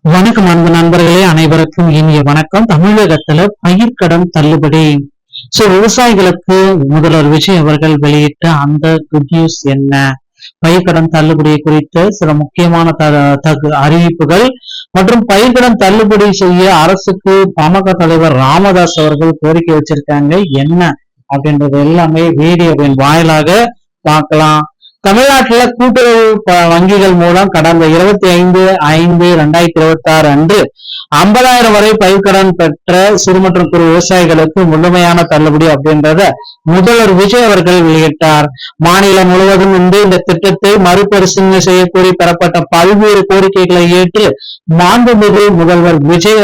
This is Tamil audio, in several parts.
வணக்கம் அன்பு நண்பர்களே, அனைவருக்கும் இனிய வணக்கம். தமிழகத்துல பயிர்க்கடன் தள்ளுபடி. விவசாயிகளுக்கு முதல்வர் விஜய் அவர்கள் வெளியிட்ட அந்த குட் நியூஸ் என்ன? பயிர்க்கடன் தள்ளுபடி குறித்த சில முக்கியமான அறிவிப்புகள் மற்றும் பயிர்க்கடன் தள்ளுபடி செய்ய அரசுக்கு பாமக தலைவர் ராமதாஸ் அவர்கள் கோரிக்கை வச்சிருக்காங்க. என்ன அப்படின்றது எல்லாமே வீடியோவின் வாயிலாக பார்க்கலாம். தமிழ்நாட்டுல கூட்டுறவு வங்கிகள் மூலம் கடந்த 25/5/2026 அன்று 50,000 வரை பயிர்க்கடன் பெற்ற சிறு மற்றும் குறு விவசாயிகளுக்கு முழுமையான தள்ளுபடி அப்படின்றத முதல்வர் விஜய் அவர்கள் வெளியிட்டார். மாநிலம் முழுவதும் இந்த திட்டத்தை மறுபரிசீலனை செய்யக்கோரி பெறப்பட்ட பல்வேறு கோரிக்கைகளை ஏற்று மாண்புமிகு முதல்வர் விஜய்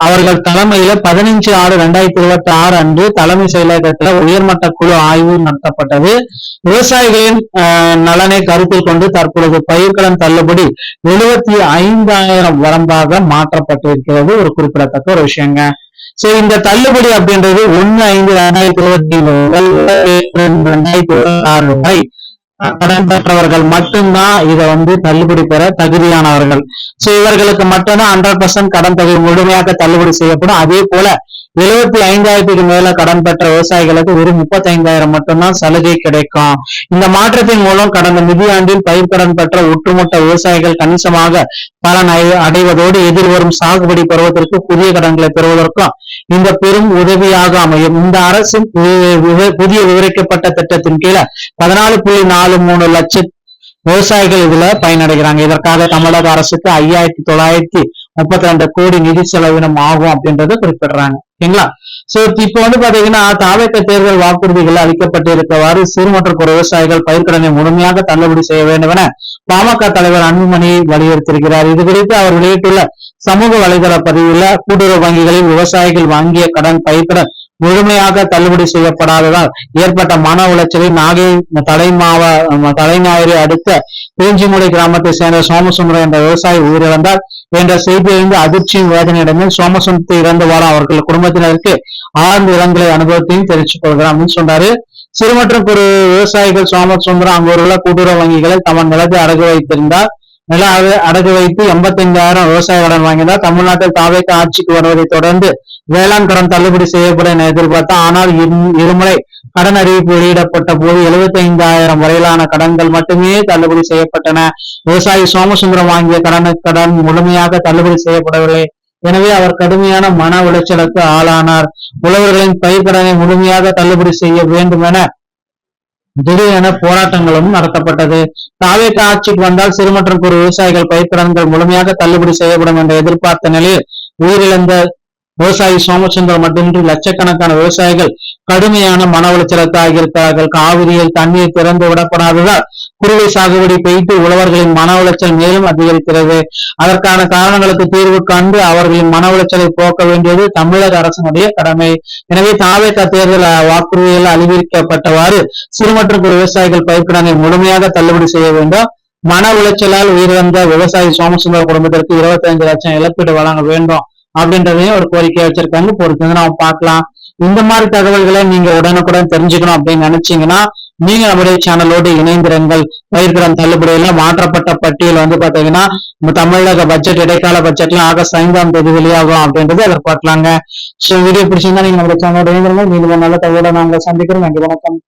அவர்கள் தலைமையில 15/6/2026 அன்று தலைமை செயலகத்துல உயர்மட்ட குழு ஆய்வு நடத்தப்பட்டது. விவசாயிகளின் நலனை கருத்தில் கொண்டு தற்பொழுது பயிர்க்கடன் தள்ளுபடி 75,000 வரம்பாக மாற்றப்பட்டிருக்கிறது. ஒரு குறிப்பிடத்தக்க ஒரு விஷயங்க. இந்த தள்ளுபடி அப்படின்றது 1/5/2026 வரை கடன் பெற்றவர்கள் மட்டும்தான் இதை தள்ளுபடி பெற தகுதியானவர்கள். இவர்களுக்கு மட்டும்தான் 100% கடன் தொகை முழுமையாக தள்ளுபடி செய்யப்படும். அதே போல 75,000க்கு மேல கடன் பெற்ற விவசாயிகளுக்கு வெறும் 35,000 மட்டும்தான் சலுகை கிடைக்கும். இந்த மாற்றத்தின் மூலம் கடந்த நிதியாண்டில் பயிர்க்கடன் பெற்ற ஒட்டுமொத்த விவசாயிகள் கணிசமாக பலன் அடைவதோடு எதிர்வரும் சாகுபடி பருவத்திற்கு புதிய கடன்களை பெறுவதற்கும் இந்த பெரும் உதவியாக அமையும். இந்த அரசின் புதிய விவரிக்கப்பட்ட திட்டத்தின் கீழே 14.43 லட்சம் விவசாயிகள் இதுல பயனடைகிறாங்க. இதற்காக தமிழக அரசுக்கு 5,932 கோடி நிதி செலவினம் ஆகும் அப்படின்றத குறிப்பிடுறாங்க. ஓகேங்களா? இப்ப பாத்தீங்கன்னா தாவேக தேர்தல் வாக்குறுதிகள் அளிக்கப்பட்டிருக்கவாறு சிறு மற்றும் குறு விவசாயிகள் பயிர்க்கடனை முழுமையாக தள்ளுபடி செய்ய வேண்டும் என பாமக தலைவர் அன்புமணி வலியுறுத்தியிருக்கிறார். இது குறித்து அவர் வெளியிட்டுள்ள சமூக வலைதள பதிவுல கூட்டுறவு வங்கிகளில் விவசாயிகள் வாங்கிய கடன் பயிர்க்கடன் முழுமையாக தள்ளுபடி செய்யப்படாததால் ஏற்பட்ட மன உளைச்சலை நாகை தலைஞாயிறு அடுத்த குறிஞ்சிமுலை கிராமத்தை சேர்ந்த சோமசுந்தரம் என்ற விவசாயி உயிரிழந்தார் என்ற செய்தியிலிருந்து அதிர்ச்சியும் வேதனையிடமே சோமசுந்தரத்தை இறந்து வாழும் அவர்கள் குடும்பத்தினருக்கு ஆழ்ந்த இரங்கலை அனுபவத்தையும் தெரிவித்துக் கொள்கிறார் அப்படின்னு சொன்னாரு. சிறு மற்றும் குறு விவசாயிகள் சோமசுந்தரம் அங்குள்ள கூட்டுறவு வங்கிகளை தமன் நிலத்தை அடகு வைத்து 85,000 விவசாய கடன் வாங்கினார். தமிழ்நாட்டில் தாவேக ஆட்சிக்கு வருவதை தொடர்ந்து வேளாண் கடன் தள்ளுபடி செய்யப்படும் என எதிர்பார்த்தார். ஆனால் இருமுறை கடன் அறிவிப்பு வெளியிடப்பட்ட போது 75,000 வரையிலான கடன்கள் மட்டுமே தள்ளுபடி செய்யப்பட்டன. விவசாயி சோமசுந்தரம் வாங்கிய கடன் முழுமையாக தள்ளுபடி செய்யப்படவில்லை. எனவே அவர் கடுமையான மன உளைச்சலுக்கு ஆளானார். உழவர்களின் பயிர்க்கடனை முழுமையாக தள்ளுபடி செய்ய வேண்டும் என திடீரென போராட்டங்களும் நடத்தப்பட்டது. தாவேக ஆட்சிக்கு வந்தால் சிறு மற்றும் குறு விவசாயிகள் பயிர்க்கடன்கள் முழுமையாக தள்ளுபடி செய்யப்படும் என்ற எதிர்பார்த்த நிலையில் உயிரிழந்த விவசாயி சோமசுந்தரம் மட்டுமின்றி லட்சக்கணக்கான விவசாயிகள் கடுமையான மன உளைச்சலுக்கு ஆகியிருக்கிறார்கள். காவிரியில் தண்ணீர் திறந்து விடப்படாததால் குறுவை சாகுபடி பெய்து உழவர்களின் மன உளைச்சல் மேலும் அதிகரிக்கிறது. அதற்கான காரணங்களுக்கு தீர்வு கண்டு அவர்களின் மன உளைச்சலை போக்க வேண்டியது தமிழக அரசினுடைய கடமை. எனவே தாவேக தேர்தல் வாக்குறுதியில் அறிவிக்கப்பட்டவாறு சிறு மற்றும் குறு விவசாயிகள் பயிர்க்கடனை முழுமையாக தள்ளுபடி செய்ய வேண்டும். மன உளைச்சலால் உயிரிழந்த விவசாயி சோமசுந்தர குடும்பத்திற்கு 25 லட்சம் இழப்பீடு வழங்க வேண்டும் அப்படின்றதையும் ஒரு கோரிக்கை வச்சிருக்காங்க. பொறுத்து நம்ம பார்க்கலாம். இந்த மாதிரி தகவல்களை நீங்க உடனுக்குடன் தெரிஞ்சுக்கணும் அப்படின்னு நினைச்சீங்கன்னா நீங்க நம்முடைய சேனலோடு இணைந்திருங்கள். பயிர்க்கடன் தள்ளுபடியில மாற்றப்பட்ட பட்டியல் பாத்தீங்கன்னா தமிழக பட்ஜெட் இடைக்கால பட்ஜெட்ல ஆகஸ்ட் 5ஆம் தேதி வெளியாகும் அப்படின்றது அதை பார்க்கலாங்க. வீடியோ பிடிச்சிருந்தா நீங்க நம்முடைய சேனலோட இணைந்திருங்கள். நீங்க நல்ல தகவலை நாங்கள் சந்திக்கிறோம். நன்றி, வணக்கம்.